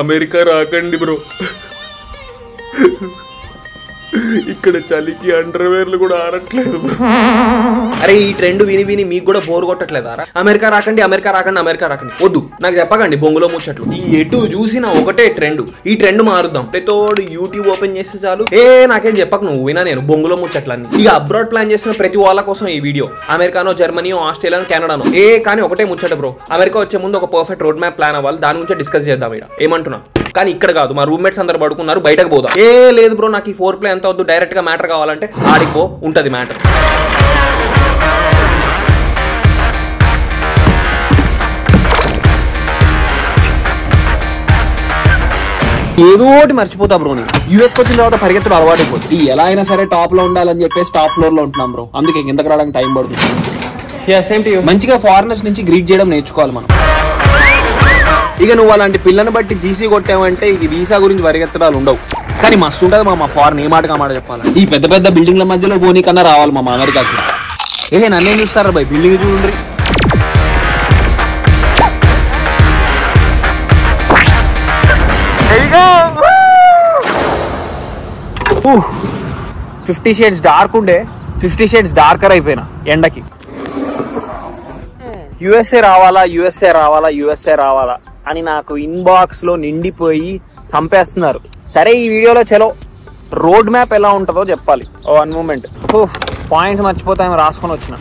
America రాకండి bro, ఇక్కడ చలికి అండర్వేర్లు కూడా ఆడట్లేదు. అరే ఈ ట్రెండ్ విని విని మీకు కూడా బోర్ కొట్టట్లేదారా? అమెరికా రాకండి, అమెరికా రాకండి, అమెరికా రాకండి. వద్దు, నాకు చెప్పకండి బొంగులో ముచ్చట్లు. ఈ ఎటు చూసినా ఒకటే ట్రెండ్. ఈ ట్రెండ్ మారుద్దాం. తోడు యూట్యూబ్ ఓపెన్ చేస్తే చాలు నాకేం చెప్పక నువ్వు వినా నేను బొంగులో ముచ్చట్లన్నీ. ఇక అబ్రాడ్ ప్లాన్ చేసిన ప్రతి వాళ్ళ కోసం ఈ వీడియో. అమెరికానో, జర్మనీయో, ఆస్ట్రేలియానో, కెనడానో కానీ ఒకటే ముచ్చట బ్రో. అమెరికా వచ్చే ముందు ఒక పర్ఫెక్ట్ రోడ్ మ్యాప్ ప్లాన్ అవ్వాలి. దాని గురించి డిస్కస్ చేద్దాం ఇక్కడ. ఏమంటున్నా? కానీ ఇక్కడ కాదు, మా రూమ్మేట్స్ అందరు పడుకున్నారు, బయటకు పోదాం. లేదు బ్రో, నాకు ఈ 4 ప్లే ఎంత వద్దు, డైరెక్ట్ గా మ్యాటర్ కావాలంటే ఆడికి పో, ఉంటది మ్యాటర్. ఏదో ఒకటి మర్చిపోతా బ్రో. నేను యూఎస్ వచ్చిన తర్వాత పరిగెత్తడం అలవాటు అయిపోతుంది. ఎలా అయినా సరే టాప్ లో ఉండాలని చెప్పేసి టాప్ ఫ్లోర్ లో ఉంటున్నాం బ్రో. అందుకే కిందకి రావడానికి టైం పడుతుంది. మంచిగా ఫారినర్స్ నుంచి గ్రీట్ చేయడం నేర్చుకోవాలి మనం. ఇక నువ్వు అలాంటి పిల్లని బట్టి జీసీ కొట్టావంటే ఇక వీసా గురించి పరిగెత్తడాలు ఉండవు. కానీ మస్తు ఉంటుంది మా ఫారెన్. ఏ మాట మాట చెప్పాలి. ఈ పెద్ద పెద్ద బిల్డింగ్ల మధ్యలో పోనీ కన్నా రావాలి మా అమెరికాకి. నన్నేం చూస్తారా బై, బిల్డింగ్ చూడండి. 50 షేడ్స్ డార్క్ ఉండే 50 షేడ్స్ డార్కర్ అయిపోయినా ఎండకి. యుఎస్ఏ రావాలా, యుఎస్ఏ రావాలా, యుఎస్ఏ రావాలా అని నాకు ఇన్బాక్స్ లో నిండిపోయి చంపేస్తున్నారు. సరే ఈ వీడియోలో చలో రోడ్ మ్యాప్ ఎలా ఉంటుందో చెప్పాలి. 1 మూమెంట్, పాయింట్స్ మర్చిపోతామని రాసుకొని వచ్చిన.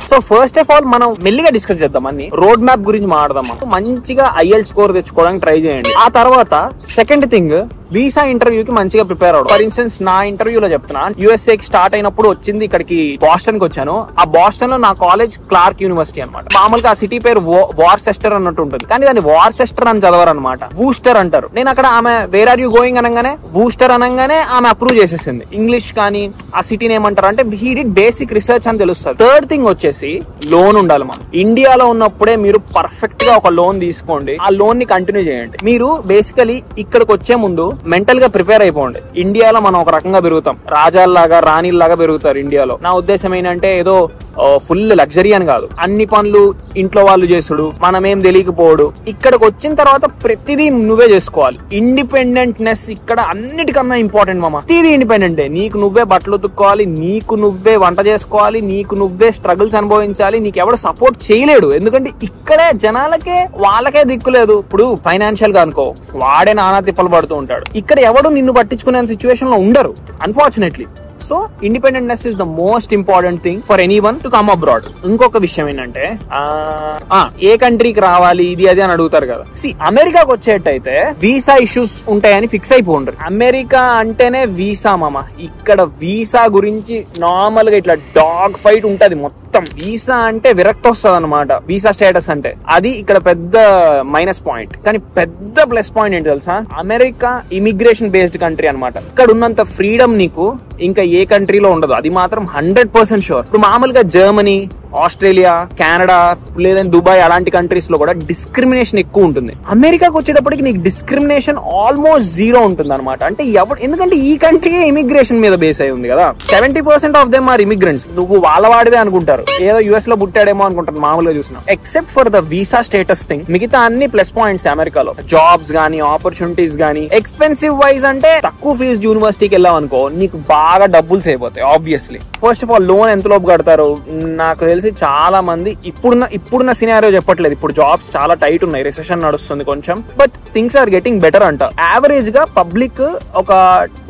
సో ఫస్ట్ ఆఫ్ ఆల్ మనం మెల్లిగా డిస్కస్ చేద్దాం. అన్ని రోడ్ మ్యాప్ గురించి మాట్లాడదాం. మంచిగా ఐఎల్ స్కోర్ తెచ్చుకోవడానికి ట్రై చేయండి. ఆ తర్వాత సెకండ్ థింగ్, వీసా ఇంటర్వ్యూకి మంచిగా ప్రిపేర్ అవ్వడం. ఫర్ ఇన్స్టెన్స్ నా ఇంటర్వ్యూలో చెప్తున్నా, యుఎస్ఏ కి స్టార్ట్ అయినప్పుడు వచ్చింది ఇక్కడికి బాస్టన్ కి వచ్చాను. ఆ బాస్టన్ లో నా కాలేజ్ క్లార్క్ యూనివర్సిటీ అనమాట. మామూలుగా ఆ సిటీ పేరు వార్సెస్టర్ అన్నట్టు ఉంటుంది, కానీ దాన్ని వార్సెస్టర్ అని చదవరు అనమాట, వూస్టర్ అంటారు. నేను అక్కడ ఆమె వేర్ ఆర్ యూ గోయింగ్ అనగానే వూస్టర్ అనగానే ఆమె అప్రూవ్ చేసేసింది. ఇంగ్లీష్ కానీ ఆ సిటీని ఏమంటారు అంటే హీ డిడ్ బేసిక్ రీసెర్చ్ అని తెలుస్తుంది. థర్డ్ థింగ్ వచ్చేసి లోన్ ఉండాలి. మనం ఇండియాలో ఉన్నప్పుడే మీరు పర్ఫెక్ట్ గా ఒక లోన్ తీసుకోండి, ఆ లోన్ ని కంటిన్యూ చేయండి. మీరు బేసికలీ ఇక్కడికి వచ్చే ముందు మెంటల్ గా ప్రిపేర్ అయిపోండి. ఇండియాలో మనం ఒక రకంగా పెరుగుతాం, రాజాల్లాగా రాణిల్లాగా పెరుగుతారు ఇండియాలో. నా ఉద్దేశం ఏంటంటే ఏదో ఫుల్ లగ్జరీ అని కాదు, అన్ని పనులు ఇంట్లో వాళ్ళు చేసుడు, మనమేం తెలియకపోవడు. ఇక్కడికి వచ్చిన తర్వాత ప్రతిదీ నువ్వే చేసుకోవాలి. ఇండిపెండెంట్నెస్ ఇక్కడ అన్నిటికన్నా ఇంపార్టెంట్ మామ. ప్రతిదీ ఇండిపెండెంటే. నీకు నువ్వే బట్టలు ఉతుక్కోవాలి, నీకు నువ్వే వంట చేసుకోవాలి, నీకు నువ్వే స్ట్రగుల్స్ అనుభవించాలి. నీకు ఎవడు సపోర్ట్ చేయలేడు, ఎందుకంటే ఇక్కడే జనాలకే వాళ్ళకే దిక్కులేదు. ఇప్పుడు ఫైనాన్షియల్ గా అనుకో, వాడే నానా తిప్పలు పడుతూ ఉంటాడు. ఇక్కడ ఎవడు నిన్ను పట్టించుకునే సిచ్యువేషన్ లో ఉండరు unfortunately. So independentness is the most important thing for anyone to come abroad. ఇంకొక విషయం ఏంటంటే ఏ కంట్రీకి రావాలి ఇది అది అని అడుగుతారు కదా. అమెరికాకి వచ్చేటైతే వీసా ఇష్యూస్ ఉంటాయని ఫిక్స్ అయిపోండ్రు. అమెరికా అంటేనే వీసా మామ. ఇక్కడ వీసా గురించి నార్మల్ గా ఇట్లా డాగ్ ఫైట్ ఉంటది మొత్తం. వీసా అంటే విరక్తి వస్తుంది అనమాట. వీసా స్టేటస్ అంటే అది ఇక్కడ పెద్ద మైనస్ పాయింట్. కానీ పెద్ద ప్లస్ పాయింట్ ఏంటి తెలుసా? అమెరికా ఇమిగ్రేషన్ బేస్డ్ కంట్రీ అనమాట. ఇక్కడ ఉన్నంత ఫ్రీడమ్ నీకు ఇంకా ఏ కంట్రీలో ఉండదు, అది మాత్రం 100% షూర్. ఇప్పుడు మామూలుగా జర్మనీ, ఆస్ట్రేలియా, కెనడా లేదంటే దుబాయ్ అలాంటి కంట్రీస్ లో కూడా డిస్క్రిమినేషన్ ఎక్కువ ఉంటుంది. అమెరికాకి వచ్చేటప్పటికి నీకు డిస్క్రిమినేషన్ ఆల్మోస్ట్ 0 ఉంటుంది అనమాట. అంటే ఎందుకంటే ఈ కంట్రీ ఇమిగ్రేషన్ మీద బేస్ అయి ఉంది కదా. 70% ఆఫ్ దెమ్ ఆర్ ఇమిగ్రెంట్స్. నువ్వు వాళ్ళ వాడివే అనుకుంటారు, ఏదో యుఎస్ లో పుట్టాడేమో అనుకుంటారు మామూలుగా చూసినా. Except for the visa status thing, మిగతా అన్ని ప్లస్ పాయింట్స్ అమెరికాలో. జాబ్స్ గానీ, ఆపర్చునిటీస్ గానీ. ఎక్స్పెన్సివ్ వైజ్ అంటే తక్కువ ఫీజు యూనివర్సిటీకి వెళ్ళావు అనుకో, నీకు బాగా డబ్బులు సేవ్ అవుతాయి obviously. First of all loan ఎంత లోపు కడతారు? నాకు తెలిసి చాలా మంది ఇప్పుడున్న సినారియో చెప్పట్లేదు. ఇప్పుడు జాబ్స్ చాలా టైట్ ఉన్నాయి, రిసెషన్ నడుస్తుంది కొంచెం, but things are getting better అంట. యావరేజ్ గా పబ్లిక్ ఒక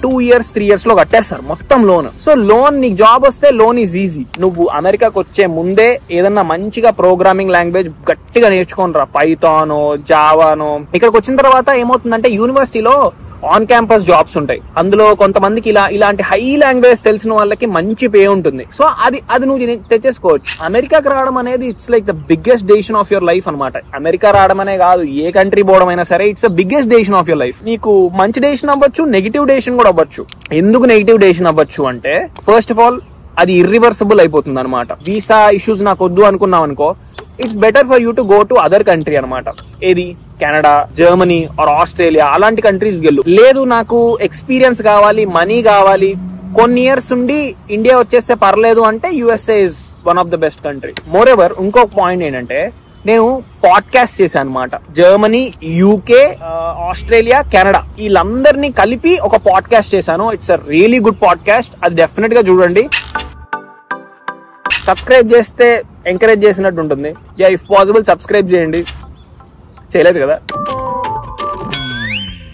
2 years 3 years లో కట్టేస్తారు మొత్తం లోన్. సో లోన్, నీకు జాబ్ వస్తే లోన్ ఈజ్ ఈజీ. నువ్వు అమెరికాకి వచ్చే ముందే ఏదన్నా మంచిగా ప్రోగ్రామింగ్ లాంగ్వేజ్ గట్టిగా నేర్చుకోని రా, పైథానో, జావానో. ఇక్కడికి వచ్చిన తర్వాత ఏమవుతుందంటే యూనివర్సిటీలో ఆన్ క్యాంపస్ జాబ్స్ ఉంటాయి. అందులో కొంతమందికి ఇలాంటి హై లాంగ్వేజ్ తెలిసిన వాళ్ళకి మంచి పే ఉంటుంది. సో అది నువ్వు తెచ్చేసుకోవచ్చు. అమెరికాకి రావడం అనేది it's like the biggest decision of your life అనమాట. అమెరికా రావడం అనే కాదు, ఏ కంట్రీ పోవడం అయినా సరే it's the biggest decision of your life. నీకు మంచి డెసిషన్ అవ్వచ్చు, నెగిటివ్ డెసిషన్ కూడా అవ్వచ్చు. ఎందుకు నెగిటివ్ డెసిషన్ అవ్వచ్చు అంటే, ఫస్ట్ ఆఫ్ ఆల్ అది ఇర్రివర్సిబుల్ అయిపోతుంది అనమాట. వీసా ఇష్యూస్ నాకు వద్దు అనుకున్నావు అనుకో, it's better for you to go to other country అనమాట. ఏది? కెనడా, జర్మనీ ఆర్ ఆస్ట్రేలియా అలాంటి కంట్రీస్ వెళ్ళు. లేదు నాకు ఎక్స్పీరియన్స్ కావాలి, మనీ కావాలి, కొన్ని ఇయర్స్ ఉండి ఇండియా వచ్చేస్తే పర్లేదు అంటే USA is one of the best country. More ever ఇంకొక పాయింట్ ఏంటంటే, నేను పాడ్కాస్ట్ చేశాను అనమాట. జర్మనీ, యూకే, ఆస్ట్రేలియా, కెనడా వీళ్ళందరినీ కలిపి ఒక పాడ్కాస్ట్ చేశాను. It's a really good podcast. అది డెఫినెట్ గా చూడండి. సబ్స్క్రైబ్ చేస్తే ఎంకరేజ్ చేసినట్టు ఉంటుంది. ఇఫ్ పాసిబుల్ సబ్స్క్రైబ్ చేయండి. చేయలేదు కదా.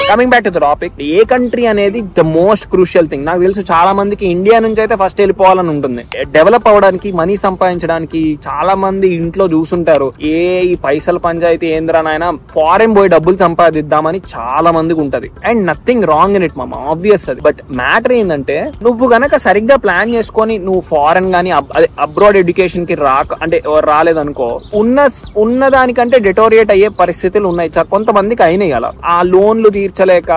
Coming back to the topic, A country అనేది ద మోస్ట్ క్రూషియల్ థింగ్. నాకు తెలుసు చాలా మందికి ఇండియా నుంచి అయితే ఫస్ట్ వెళ్ళిపోవాలని ఉంటుంది. డెవలప్ అవ్వడానికి, మనీ సంపాదించడానికి చాలా మంది ఇంట్లో చూసుంటారు, ఈ పైసల పంచాయతీ ఏంద్రా నాయన, ఫారెన్ పోయి డబ్బులు సంపాదిద్దామని చాలా మందికి ఉంటది. And nothing wrong in it మామ, ఆబ్వియస్ అది. బట్ మ్యాటర్ ఏంటంటే, నువ్వు గనక సరిగ్గా ప్లాన్ చేసుకొని నువ్వు ఫారెన్ గానీ అబ్రాడ్ ఎడ్యుకేషన్ కి రాలేదనుకో, ఉన్న దానికంటే డెటోరియేట్ అయ్యే పరిస్థితులు ఉన్నాయి. కొంతమందికి అయినాయి అలా. ఆ లోన్లు తీర్చలేక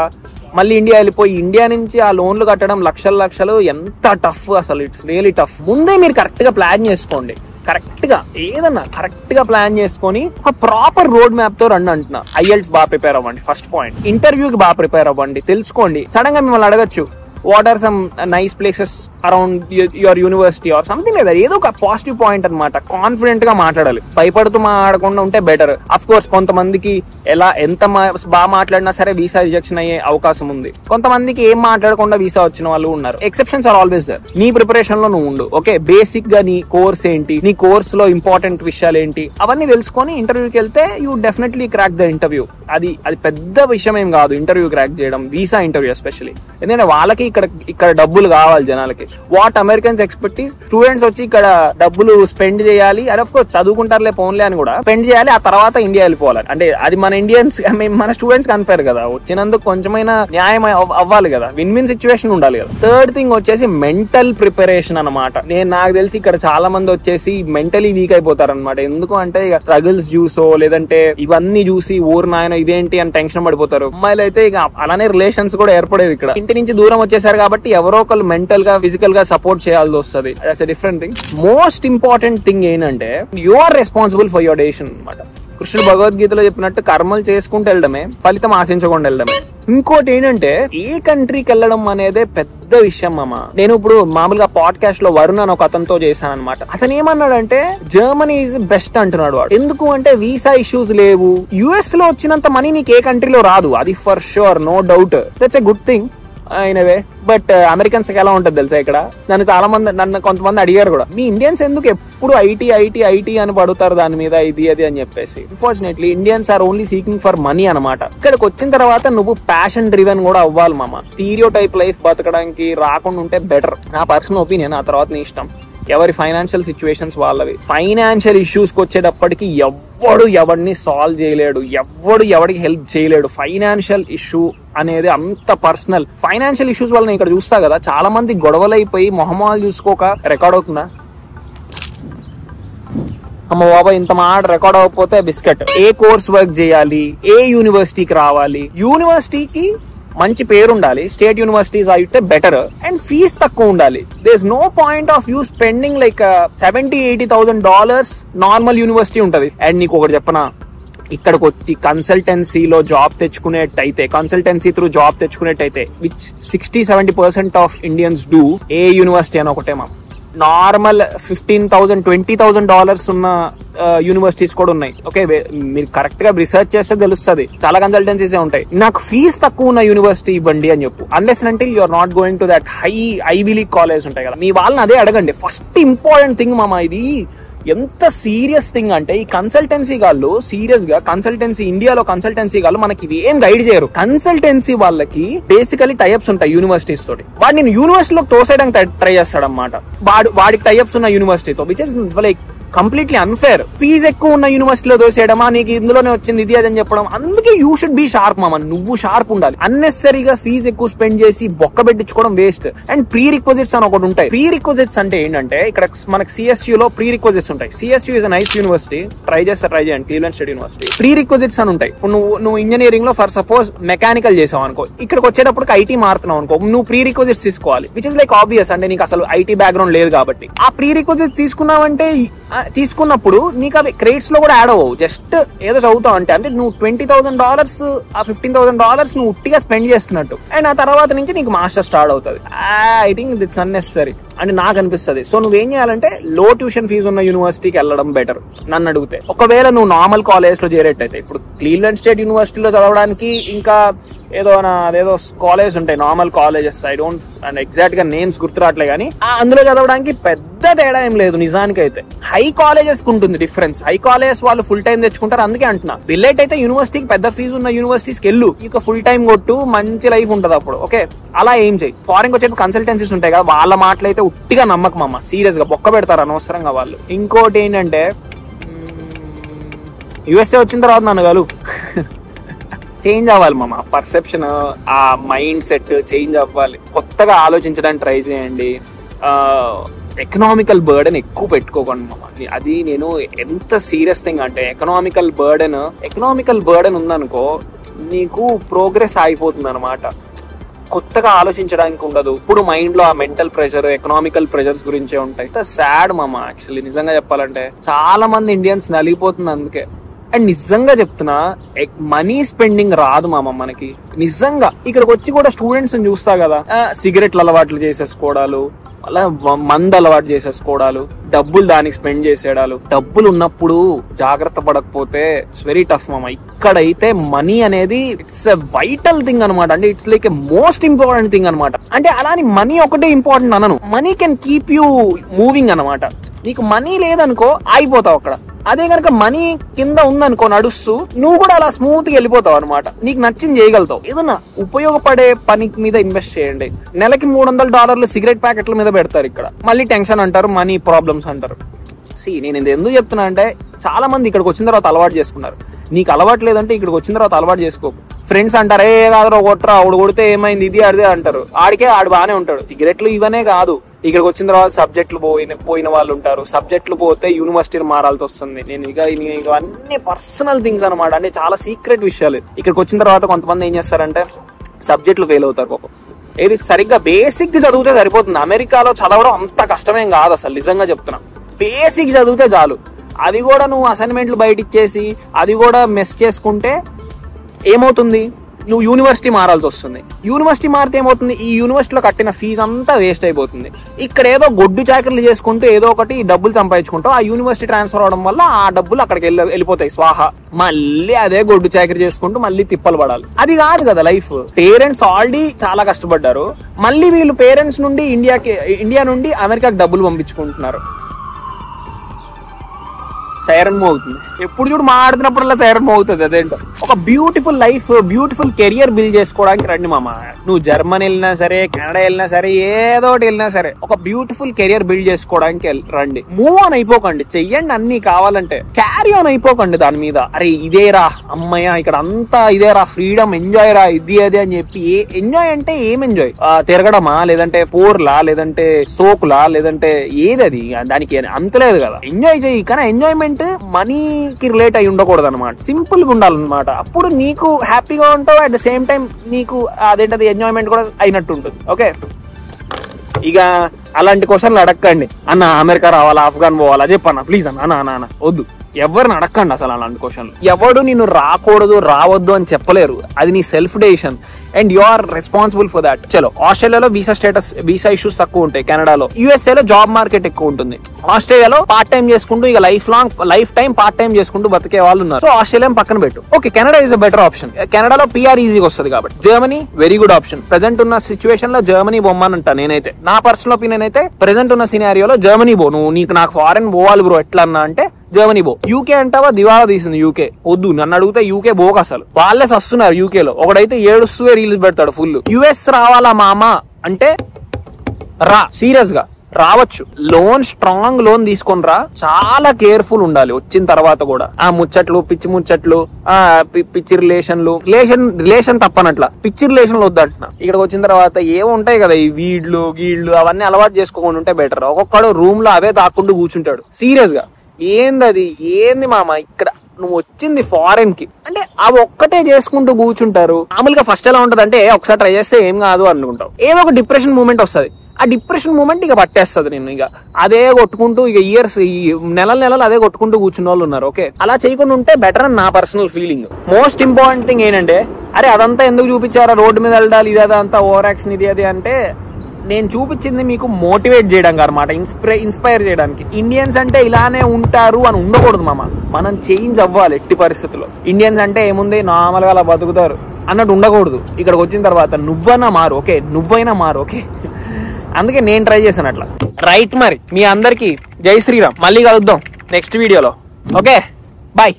మళ్ళీ ఇండియా వెళ్ళిపోయి, ఇండియా నుంచి ఆ లోన్లు కట్టడం లక్షలు ఎంత టఫ్ అసలు. It's really tough. ముందే మీరు కరెక్ట్ గా ప్లాన్ చేసుకోండి. కరెక్ట్ గా ఏదన్నా కరెక్ట్ గా ప్లాన్ చేసుకొని ఒక ప్రాపర్ రోడ్ మ్యాప్ తో రండి అంటున్నా. ఐఎల్టీఎస్ బాగా ప్రిపేర్ అవ్వండి, ఫస్ట్ పాయింట్. ఇంటర్వ్యూకి బాగా ప్రిపేర్ అవ్వండి, తెలుసుకోండి. సడన్ గా మిమ్మల్ని అడగచ్చు, what are some nice places around your university or something లేదా. ఏదో ఒక పాజిటివ్ పాయింట్ అనమాట. కాన్ఫిడెంట్ గా మాట్లాడాలి, భయపడుతూ మాట్లాడకుండా ఉంటే బెటర్. అఫ్ కోర్స్ కొంతమందికి ఎంత బాగా మాట్లాడినా సరే వీసా రిజెక్షన్ అయ్యే అవకాశం ఉంది. కొంతమందికి ఏం మాట్లాడకుండా వీసా వచ్చిన వాళ్ళు ఉన్నారు. Exceptions are always there. నీ ప్రిపరేషన్ లో నువ్వు ఉండు. ఓకే, బేసిక్ గా నీ కోర్స్ ఏంటి, నీ కోర్స్ లో ఇంపార్టెంట్ విషయాలు ఏంటి, అవన్నీ తెలుసుకొని ఇంటర్వ్యూకి వెళ్తే you definitely crack the interview. అది పెద్ద విషయం ఏం కాదు ఇంటర్వ్యూ క్రాక్ చేయడం, వీసా ఇంటర్వ్యూ ఎస్పెషల్లీ. ఎందుకంటే వాళ్ళకి ఇక్కడ డబ్బులు కావాలి జనాలకి. వాట్ అమెరికన్స్ ఎక్స్పెక్ట్, స్టూడెంట్స్ వచ్చి ఇక్కడ డబ్బులు స్పెండ్ చేయాలి, అది ఆఫ్ కోర్స్ చదువుకుంటారులే ఫోన్లే అని కూడా స్పెండ్ చేయాలి, ఆ తర్వాత ఇండియా వెళ్ళిపోవాలి. అంటే అది మన ఇండియన్స్, మన స్టూడెంట్స్ అన్ఫేర్ కదా. వచ్చినందుకు కొంచెమైనా న్యాయం అవ్వాలి కదా, విన్ విన్ సిచ్యువేషన్ ఉండాలి కదా. థర్డ్ థింగ్ వచ్చేసి మెంటల్ ప్రిపరేషన్ అనమాట. నాకు తెలిసి ఇక్కడ చాలా మంది వచ్చేసి మెంటలీ వీక్ అయిపోతారు అనమాట. ఎందుకు అంటే ఇక స్ట్రగుల్స్ చూసో లేదంటే ఇవన్నీ చూసి ఊరు నాయన ఇదేంటి అని టెన్షన్ పడిపోతారు. అమ్మాయిలు అయితే ఇక అలానే రిలేషన్స్ కూడా ఏర్పడేవి. ఇక్కడ ఇంటి నుంచి దూరం వచ్చేసారు కాబట్టి ఎవరో ఒకళ్ళు మెంటల్ గా ఫిజికల్ గా సపోర్ట్ చేయాల్సి వస్తుంది. That's a different thing. Most important thing ఏంటంటే you are responsible for your decision అనమాట. కృష్ణుడు భగవద్గీతలో చెప్పినట్టు కర్మలు చేసుకుంటూ వెళ్ళడమే, ఫలితం ఆశించకుండా వెళ్ళడమే. ఇంకోటి ఏంటంటే, ఏ కంట్రీకి వెళ్ళడం అనేది పెద్ద విషయం మామ. నేను ఇప్పుడు మామూలుగా పాడ్కాస్ట్ లో వరుణ్ అని ఒక అతనితో చేశాను అనమాట. అతను ఏమన్నాడంటే జర్మనీ ఈజ్ బెస్ట్ అంటున్నాడు వాడు. ఎందుకు అంటే వీసా ఇష్యూస్ లేవు. యుఎస్ లో వచ్చినంత మనీ నీకు ఏ కంట్రీలో రాదు, అది for sure, no doubt. That's a good thing అయినవే. బట్ అమెరికన్స్ ఎలా ఉంటుంది తెలుసా, ఇక్కడ నన్ను కొంతమంది అడిగారు కూడా, మీ ఇండియన్స్ ఎందుకు ఎప్పుడు ఐటీ అని పడుతారు దాని మీద, ఇది అది అని చెప్పేసి. Unfortunately Indians are only seeking for money అనమాట. ఇక్కడికి వచ్చిన తర్వాత నువ్వు ప్యాషన్ డ్రివెన్ కూడా అవ్వాలి మామ. స్టీరియో టైప్ లైఫ్ బతకడానికి రాకుండా ఉంటే బెటర్. నా పర్సనల్ ఒపీనియన్. ఆ తర్వాత నీ ఇష్టం, ఎవరి ఫైనాన్షియల్ సిచ్యువేషన్స్ వాళ్ళవి. ఫైనాన్షియల్ ఇష్యూస్ కి వచ్చేటప్పటికి ఎవడు ఎవడిని సాల్వ్ చేయలేడు, ఎవడికి హెల్ప్ చేయలేడు. ఫైనాన్షియల్ ఇష్యూ అనేది అంత పర్సనల్. ఫైనాన్షియల్ ఇష్యూస్ వల్ల నేను ఇక్కడ చూస్తా కదా, చాలా మంది గొడవలైపోయి మొహమాలు చూసుకోక రికార్డ్ అవుతుందా. అమ్మ బాబా ఇంత మాట రికార్డ్ అవ్వకపోతే బిస్కెట్. ఏ కోర్స్ వర్క్ చేయాలి, ఏ యూనివర్సిటీకి రావాలి, యూనివర్సిటీకి మంచి పేరు ఉండాలి, స్టేట్ యూనివర్సిటీస్ అయితే బెటర్, అండ్ ఫీజ్ తక్కువ ఉండాలి. There is no point of you spending like $70,000-80,000 normal university ఉంటది. అండ్ నీకు ఒకటి చెప్పనా, ఇక్కడికి వచ్చి కన్సల్టెన్సీలో జాబ్ తెచ్చుకునేట్టయితే, కన్సల్టెన్సీ త్రూ జాబ్ తెచ్చుకునేట్టయితే, విచ్ 60-70% ఆఫ్ ఇండియన్స్ డూ, ఏ యూనివర్సిటీ అని ఒకటే మా నార్మల్ $15,000-20,000 ఉన్న యూనివర్సిటీస్ కూడా ఉన్నాయి. ఓకే, మీరు కరెక్ట్ గా రీసెర్చ్ చేస్తే తెలుస్తుంది, చాలా కన్సల్టెన్సీస్ ఉంటాయి. నాకు ఫీజ్ తక్కువ ఉన్న యూనివర్సిటీ ఇవ్వండి అని చెప్పు. Unless until you are not going to that Ivy League college ఉంటాయి కదా, మీ వాళ్ళని అదే అడగండి. ఫస్ట్ ఇంపార్టెంట్ థింగ్ మామ, ఇది ఎంత సీరియస్ థింగ్ అంటే, ఈ కన్సల్టెన్సీ వాళ్ళు సీరియస్ గా, ఇండియాలో కన్సల్టెన్సీ వాళ్ళు మనకి ఏం గైడ్ చేయరు. కన్సల్టెన్సీ వాళ్ళకి బేసికలీ టైప్స్ ఉంటాయి యూనివర్సిటీస్ తోటి. వాడు నేను యూనివర్సిటీలోకి తోసేయడానికి ట్రై చేస్తాడు అనమాట, వాడికి టైప్స్ ఉన్న యూనివర్సిటీతో, which is like completely unfair. Fee ఎక్కువ ఉన్న యూనివర్సిటీలో దోసేయడమా, నీకు ఇందులోనే వచ్చింది ఇది అదని చెప్పడం. అందుకే యూ షుడ్ బి షార్ప్ మామ, నువ్వు షార్ప్ ఉండాలి. అన్నెసరీగా ఫీజు ఎక్కువ స్పెండ్ చేసి బొక్క పెట్టించుకోవడం వేస్ట్. అండ్ ప్రీ రిక్వజిట్స్ అని ఒకటి ఉంటాయి. ప్రీ రిక్వజిట్స్ అంటే ఏంటంటే, ఇక్కడ మనకి CSU లో ప్రీ రిక్వజిట్స్ ఉంటాయి. CSU is nice university, try చేయండి, క్లీవ్లాండ్ స్టేట్ యూనివర్సిటీ. ప్రీ రిక్వజిట్స్ అని ఉంటాయి. ఇప్పుడు నువ్వు ఇంజనీరింగ్ లో ఫర్ సపోజ్ మెకానికల్ చేసావు అనుకో, ఇక్కడికి వచ్చేటప్పుడు IT మారుతున్నావు అనుకో, నువ్వు ప్రీ రిక్వజిట్స్ తీసుకోవాలి, విచ్ ఇస్ లైక్ ఆబ్వియస్. అంటే నీకు అసలు IT బ్యాక్గ్రౌండ్ లేదు కాబట్టి. ఆ ప్రీ రిక్వజిట్స్ తీసుకున్నప్పుడు నీకు అవి క్రెడిట్స్ లో కూడా యాడ్ అవ్వవు. జస్ట్ ఏదో చదువుతావు అంటే నువ్వు $20,000 ఆ $15,000 నువ్వు ఉట్టిగా స్పెండ్ చేస్తున్నట్టు. అండ్ ఆ తర్వాత నుంచి నీకు మాస్టర్ స్టార్ట్ అవుతుంది. I think it's unnecessary. అని నాకు అనిపిస్తుంది. సో నువ్వేం చేయాలంటే లో ట్యూషన్ ఫీజు ఉన్న యూనివర్సిటీకి వెళ్ళడం బెటర్ నన్ను అడిగితే. ఒకవేళ నువ్వు నార్మల్ కాలేజ్ లో చేరేట్టయితే, ఇప్పుడు క్లీవ్లాండ్ స్టేట్ యూనివర్సిటీలో చదవడానికి ఇంకా అదేదో కాలేజ్ ఉంటాయి, normal colleges, I don't exact గా నేమ్స్ గుర్తురాట్లే కానీ అందులో చదవడానికి పెద్ద తేడా ఏం లేదు నిజానికైతే. హై కాలేజెస్ కు ఉంటుంది డిఫరెన్స్. హై కాలేజెస్ వాళ్ళు ఫుల్ టైం తెచ్చుకుంటారు, అందుకే అంటున్నా. బిల్లెట్ అయితే యూనివర్సిటీకి పెద్ద ఫీజు ఉన్న యూనివర్సిటీస్కి వెళ్ళు, ఇక ఫుల్ టైం కొట్టు, మంచి లైఫ్ ఉంటుంది అప్పుడు. ఓకే, అలా ఏం చేయి. ఫారెన్ వచ్చేటప్పుడు కన్సల్టెన్సీస్ ఉంటాయి కదా, వాళ్ళ మాటలైతే ఉట్టిగా నమ్మకం సీరియస్ గా బొక్క పెడతారు అనవసరంగా వాళ్ళు. ఇంకోటి ఏంటంటే యుఎస్ఏ వచ్చిన తర్వాత నన్ను కలు చేంజ్ అవ్వాలి మామ, పర్సెప్షన్, ఆ మైండ్ సెట్ చేంజ్ అవ్వాలి. కొత్తగా ఆలోచించడానికి ట్రై చేయండి. ఎకనామికల్ బర్డెన్ ఎక్కువ పెట్టుకోకండి మామ. అది నేను ఎంత సీరియస్ థింగ్ అంటే, ఎకనామికల్ బర్డెన్ ఉందనుకో నీకు ప్రోగ్రెస్ ఆగిపోతుంది అనమాట. కొత్తగా ఆలోచించడానికి ఉండదు. ఇప్పుడు మైండ్ లో ఆ మెంటల్ ప్రెషర్, ఎకనామికల్ ప్రెషర్స్ గురించే ఉంటాయి. సాడ్ మామ యాక్చువల్లీ నిజంగా చెప్పాలంటే. చాలా మంది ఇండియన్స్ నలిగిపోతుంది అందుకే. అండ్ నిజంగా చెప్తున్నా, మనీ స్పెండింగ్ రాదు మామ మనకి నిజంగా. ఇక్కడికి వచ్చి కూడా స్టూడెంట్స్ చూస్తా కదా, సిగరెట్లు అలవాట్లు చేసేసుకోవడాలు, అలా మందు అలవాటు చేసేసుకోవడాలు, డబ్బులు దానికి స్పెండ్ చేసేడాలు. డబ్బులు ఉన్నప్పుడు జాగ్రత్త పడకపోతే ఇట్స్ వెరీ టఫ్ మామ. ఇక్కడైతే మనీ అనేది ఇట్స్ ఎ వైటల్ థింగ్ అనమాట. అంటే it's like a most important thing అనమాట. అంటే అలాని మనీ ఒకటే ఇంపార్టెంట్ అనను, money can keep you moving అనమాట. నీకు మనీ లేదనుకో ఆగిపోతావు అక్కడ. అదే కనుక మనీ కింద ఉందనుకో నడుస్తూ, నువ్వు కూడా అలా స్మూత్ గా వెళ్ళిపోతావు అనమాట. నీకు నచ్చింది చేయగలుగుతావు. ఏదన్నా ఉపయోగపడే పని మీద ఇన్వెస్ట్ చేయండి. నెలకి $300 సిగరెట్ ప్యాకెట్ల మీద పెడతారు ఇక్కడ, మళ్ళీ టెన్షన్ అంటారు, మనీ ప్రాబ్లమ్స్ అంటారు. నేను ఇది ఎందుకు చెప్తున్నా అంటే, చాలా మంది ఇక్కడికి వచ్చిన తర్వాత అలవాటు చేసుకున్నారు. నీకు అలవాటు లేదంటే ఇక్కడికి వచ్చిన తర్వాత అలవాటు చేసుకో. ఫ్రెండ్స్ అంటారు, ఏ కాదు కొట్టరా, ఆవిడ కొడితే ఏమైంది, ఇది అదే అంటారు. ఆడు బాగానే ఉంటాడు. సిగరెట్లు ఇవనే కాదు, ఇక్కడికి వచ్చిన తర్వాత సబ్జెక్టులు పోయిన వాళ్ళు ఉంటారు. సబ్జెక్టులు పోతే యూనివర్సిటీని మారాల్సి వస్తుంది. నేను ఇక అన్ని పర్సనల్ థింగ్స్ అనమాట, అంటే చాలా సీక్రెట్ విషయాలు. ఇక్కడికి వచ్చిన తర్వాత కొంతమంది ఏం చేస్తారంటే సబ్జెక్టులు ఫెయిల్ అవుతారు పాపం. ఏది సరిగ్గా బేసిక్ చదివితే సరిపోతుంది. అమెరికాలో చదవడం అంత కష్టమేం కాదు అసలు, నిజంగా చెప్తున్నా. బేసిక్ చదివితే చాలు. అది కూడా నువ్వు అసైన్మెంట్లు బయట ఇచ్చేసి అది కూడా మెస్ చేసుకుంటే ఏమవుతుంది, నువ్వు యూనివర్సిటీ మారాల్సి వస్తుంది. యూనివర్సిటీ మారితే ఏమవుతుంది, ఈ యూనివర్సిటీలో కట్టిన ఫీజు అంతా వేస్ట్ అయిపోతుంది. ఇక్కడ ఏదో గొడ్డు చాకరీలు చేసుకుంటూ ఏదో ఒకటి డబ్బులు సంపాదించుకుంటావు. ఆ యూనివర్సిటీ ట్రాన్స్ఫర్ అవడం వల్ల ఆ డబ్బులు అక్కడికి వెళ్ళిపోతాయి స్వాహ. మళ్ళీ అదే గొడ్డు చాకరీ చేసుకుంటూ మళ్ళీ తిప్పలు పడాలి. అది కాదు కదా లైఫ్. పేరెంట్స్ ఆల్రెడీ చాలా కష్టపడ్డారు, మళ్ళీ వీళ్ళు పేరెంట్స్ నుండి ఇండియా నుండి అమెరికాకి డబ్బులు పంపించుకుంటున్నారు. సైరన్ మోగుతుంది ఎప్పుడు చూడు, మాట్లాడుతున్నప్పుడల్లా సైరన్ మోగుతుంది. అదేంటో ఒక beautiful life, beautiful career build చేసుకోవడానికి రండి మామ. నువ్వు జర్మనీ వెళ్ళినా సరే, కెనడా వెళ్ళినా సరే, ఏదోటి వెళ్ళినా సరే, ఒక బ్యూటిఫుల్ కెరియర్ బిల్డ్ చేసుకోవడానికి రండి. మూవ్ ఆన్ అయిపోకండి, చెయ్యండి అన్ని కావాలంటే, క్యారీ ఆన్ అయిపోకండి దాని మీద. అరే ఇదేరా అమ్మయ్య, ఇక్కడ అంతా ఇదేరా, ఫ్రీడమ్, ఎంజాయ్ రా, ఇది అది అని చెప్పి. ఎంజాయ్ అంటే ఏం ఎంజాయ్? తిరగడమా, లేదంటే పోర్లా, లేదంటే సోకులా, లేదంటే ఏదది? దానికి అంతలేదు కదా. ఎంజాయ్ చెయ్యి, కానీ ఎంజాయ్మెంట్ మనీకి రిలేట్ అయి ఉండకూడదు అనమాట. సింపుల్ గా ఉండాలన్నమాట. అప్పుడు నీకు హ్యాపీగా ఉంటావు, అట్ ద సేమ్ టైం నీకు అదేంటది ఎంజాయ్మెంట్ కూడా అయినట్టు ఉంటుంది. ఓకే, ఇక అలాంటి క్వశ్చన్లు అడగండి. అన్న అమెరికా రావాలా, ఆఫ్ఘన్ పోవాలా చెప్పన్నా ప్లీజ్ అన్న వద్దు. ఎవరిని అడగండి అసలు అలాంటి క్వశ్చన్లు. ఎవడు నిన్ను రాకూడదు రావద్దు అని చెప్పలేరు. అది నీ self decision and you are responsible for that. చలో, ఆస్ట్రేలియాలో వీసా ఇష్యూస్ తక్కువ ఉంటాయి, కెనడాలో. యూఎస్ఏలో జాబ్ మార్కెట్ ఎక్కువ ఉంటుంది. ఆస్ట్రేలియాలో పార్ట్ టైం చేసుకుంటూ ఇక లైఫ్ టైం పార్ట్ టైం చేసుకుంటూ బతికే వాళ్ళు ఉన్నారు. సో ఆస్ట్రేలియా పక్కన పెట్టు. Okay, Canada is a better option. కెనడాలో పిఆర్ ఈజీగా వస్తుంది కాబట్టి. Germany very good option. Present ఉన్న సిచ్యువేషన్ లో జర్మనీ బొమ్మనంటా నేనైతే. నా పర్సనల్ ఒపీనియన్ అయితే ప్రెసెంట్ ఉన్న సినారియోలో జర్మనీ బో. నీకు నాకు ఫారెన్ పోవాలి బ్రో ఎట్లా అన్నా అంటే జర్మనీ బో. యూకే అంటావా, దివాలా తీసింది యూకే. వద్దు, నన్ను అడిగితే యూకే బోక్ అసలు. వాళ్ళే సస్తున్నారు యూకేలో. ఒకడైతే ఏడుస్తూ రీల్స్ పెడతాడు ఫుల్. యుఎస్ రావాలా మామా అంటే రా, సీరియస్ గా రావచ్చు. స్ట్రాంగ్ లోన్ తీసుకొని రా. చాలా కేర్ఫుల్ ఉండాలి వచ్చిన తర్వాత కూడా. ఆ ముచ్చట్లు, పిచ్చి ముచ్చట్లు, పిచ్చి రిలేషన్ తప్పనట్ల పిచ్చి రిలేషన్లు వద్దంటున్నా. ఇక్కడికి వచ్చిన తర్వాత ఏముంటాయి కదా, ఈ గీళ్లు అవన్నీ అలవాటు చేసుకోకుండా ఉంటే బెటర్. ఒక్కొక్కడు రూమ్ లో అవే దాక్కుంటూ కూర్చుంటాడు. సీరియస్ గా ఏంది మామ, ఇక్కడ నువ్వు వచ్చింది ఫారెన్ కి అంటే అవి ఒక్కటే చేసుకుంటూ కూర్చుంటారు. మామూలుగా ఫస్ట్ ఎలా ఉంటది అంటే, ఒకసారి ట్రై చేస్తే ఏం కాదు అనుకుంటావు. ఏదో ఒక డిప్రెషన్ మూమెంట్ వస్తుంది. ఆ డిప్రెషన్ మూమెంట్ ఇక పట్టేస్తుంది నేను. ఇక అదే కొట్టుకుంటూ ఇక ఇయర్స్, ఈ నెలలు అదే కొట్టుకుంటూ కూర్చున్న వాళ్ళు ఉన్నారు. ఓకే, అలా చేయకుండా ఉంటే బెటర్ అని నా personal feeling. Most important thing ఏంటంటే, అరే అదంతా ఎందుకు చూపించారా, రోడ్డు మీద వెళ్ళాలి, ఇది అదంతా ఓవర్ యాక్షన్, ఇది అది అంటే నేను చూపించింది మీకు మోటివేట్ చేయడానికి అనమాట, ఇన్స్పైర్ చేయడానికి. ఇండియన్స్ అంటే ఇలానే ఉంటారు అని ఉండకూడదు మామ. మనం చేంజ్ అవ్వాలి ఎట్టి పరిస్థితుల్లో. ఇండియన్స్ అంటే ఏముంది, నార్మల్ గా అలా బతుకుతారు అన్నట్టు ఉండకూడదు. ఇక్కడికి వచ్చిన తర్వాత నువ్వైనా మారు, ఓకే, నువ్వైనా మారు, ఓకే. అందుకే నేను ట్రై చేశాను అట్లా. రైట్, మరి మీ అందరికి జై శ్రీరామ్. మళ్ళీ కలుద్దాం నెక్స్ట్ వీడియోలో. Okay, bye.